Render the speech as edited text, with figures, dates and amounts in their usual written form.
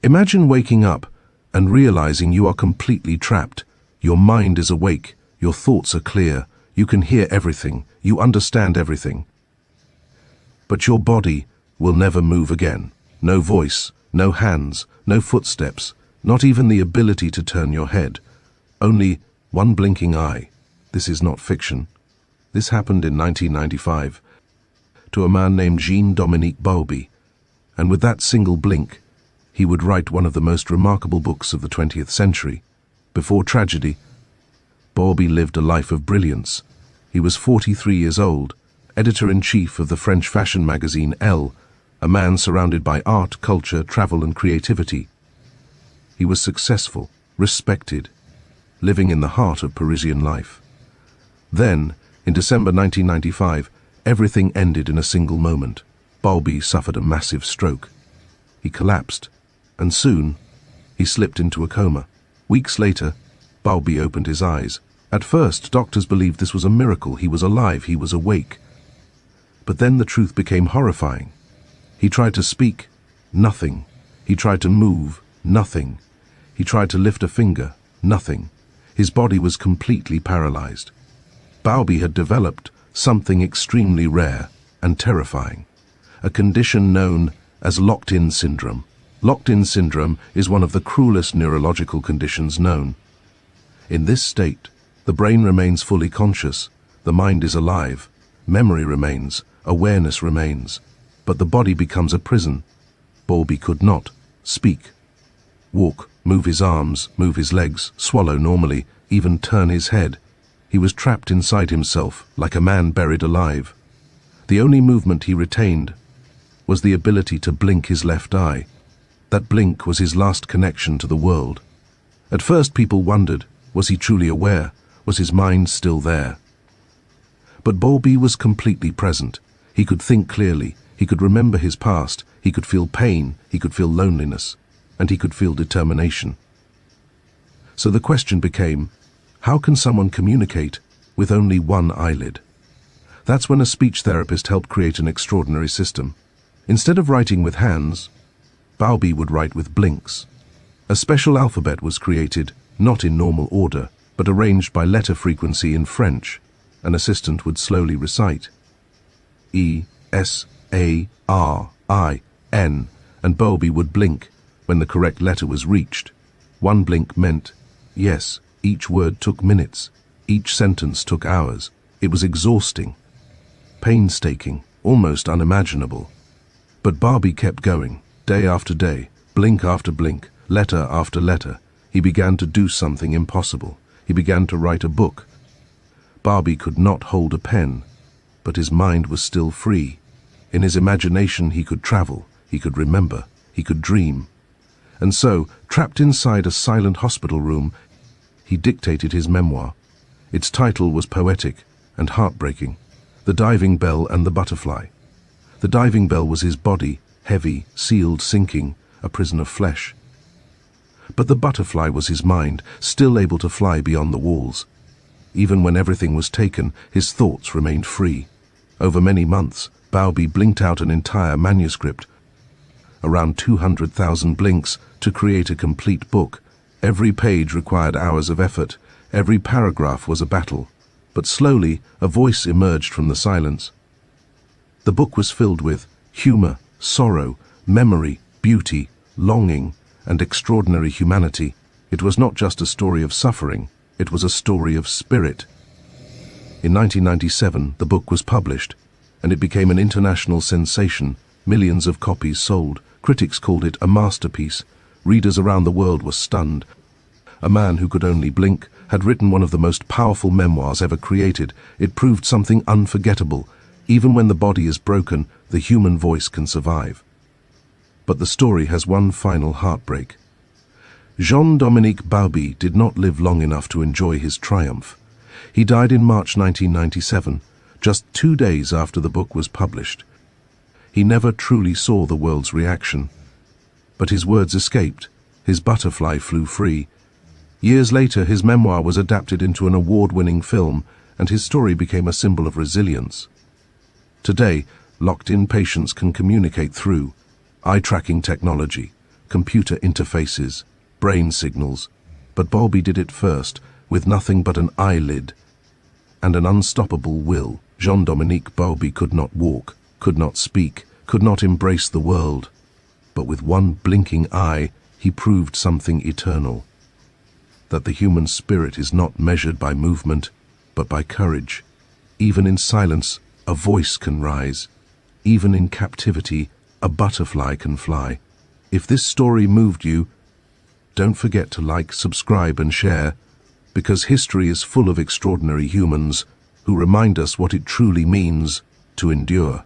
Imagine waking up and realizing you are completely trapped. Your mind is awake, your thoughts are clear, you can hear everything, you understand everything. But your body will never move again. No voice, no hands, no footsteps, not even the ability to turn your head. Only one blinking eye. This is not fiction. This happened in 1995 to a man named Jean-Dominique Bauby, and with that single blink, he would write one of the most remarkable books of the 20th century. Before tragedy, Bauby lived a life of brilliance. He was 43 years old, editor-in-chief of the French fashion magazine Elle, a man surrounded by art, culture, travel and creativity. He was successful, respected, living in the heart of Parisian life. Then, in December 1995, everything ended in a single moment. Bauby suffered a massive stroke. He collapsed, and soon, he slipped into a coma. Weeks later, Bauby opened his eyes. At first, doctors believed this was a miracle. He was alive, he was awake. But then the truth became horrifying. He tried to speak, nothing. He tried to move, nothing. He tried to lift a finger, nothing. His body was completely paralyzed. Bauby had developed something extremely rare and terrifying, a condition known as locked-in syndrome. Locked-in syndrome is one of the cruelest neurological conditions known. In this state, the brain remains fully conscious, the mind is alive, memory remains, awareness remains, but the body becomes a prison. Bauby could not speak, walk, move his arms, move his legs, swallow normally, even turn his head. He was trapped inside himself, like a man buried alive. The only movement he retained was the ability to blink his left eye. That blink was his last connection to the world. At first people wondered, was he truly aware? Was his mind still there? But Bauby was completely present. He could think clearly, he could remember his past, he could feel pain, he could feel loneliness, and he could feel determination. So the question became, how can someone communicate with only one eyelid? That's when a speech therapist helped create an extraordinary system. Instead of writing with hands, Bauby would write with blinks. A special alphabet was created, not in normal order, but arranged by letter frequency in French. An assistant would slowly recite E, S, A, R, I, N, and Bauby would blink when the correct letter was reached. One blink meant yes. Each word took minutes. Each sentence took hours. It was exhausting, painstaking, almost unimaginable. But Bauby kept going, day after day, blink after blink, letter after letter. He began to do something impossible. He began to write a book. Bauby could not hold a pen, but his mind was still free. In his imagination he could travel, he could remember, he could dream. And so, trapped inside a silent hospital room, he dictated his memoir. Its title was poetic and heartbreaking, The Diving Bell and the Butterfly. The diving bell was his body, heavy, sealed, sinking, a prison of flesh. But the butterfly was his mind, still able to fly beyond the walls. Even when everything was taken, his thoughts remained free. Over many months, Bauby blinked out an entire manuscript, around 200,000 blinks, to create a complete book. Every page required hours of effort. Every paragraph was a battle. But slowly, a voice emerged from the silence. The book was filled with humor, sorrow, memory, beauty, longing, and extraordinary humanity. It was not just a story of suffering, it was a story of spirit. In 1997, the book was published, and it became an international sensation. Millions of copies sold. Critics called it a masterpiece. Readers around the world were stunned. A man who could only blink had written one of the most powerful memoirs ever created. It proved something unforgettable. Even when the body is broken, the human voice can survive. But the story has one final heartbreak. Jean-Dominique Bauby did not live long enough to enjoy his triumph. He died in March 1997, just 2 days after the book was published. He never truly saw the world's reaction. But his words escaped. His butterfly flew free. Years later, his memoir was adapted into an award-winning film, and his story became a symbol of resilience. Today, locked-in patients can communicate through eye-tracking technology, computer interfaces, brain signals. But Bauby did it first, with nothing but an eyelid and an unstoppable will. Jean-Dominique Bauby could not walk, could not speak, could not embrace the world. But with one blinking eye, he proved something eternal. That the human spirit is not measured by movement, but by courage. Even in silence, a voice can rise. Even in captivity, a butterfly can fly. If this story moved you, don't forget to like, subscribe, and share, because history is full of extraordinary humans who remind us what it truly means to endure.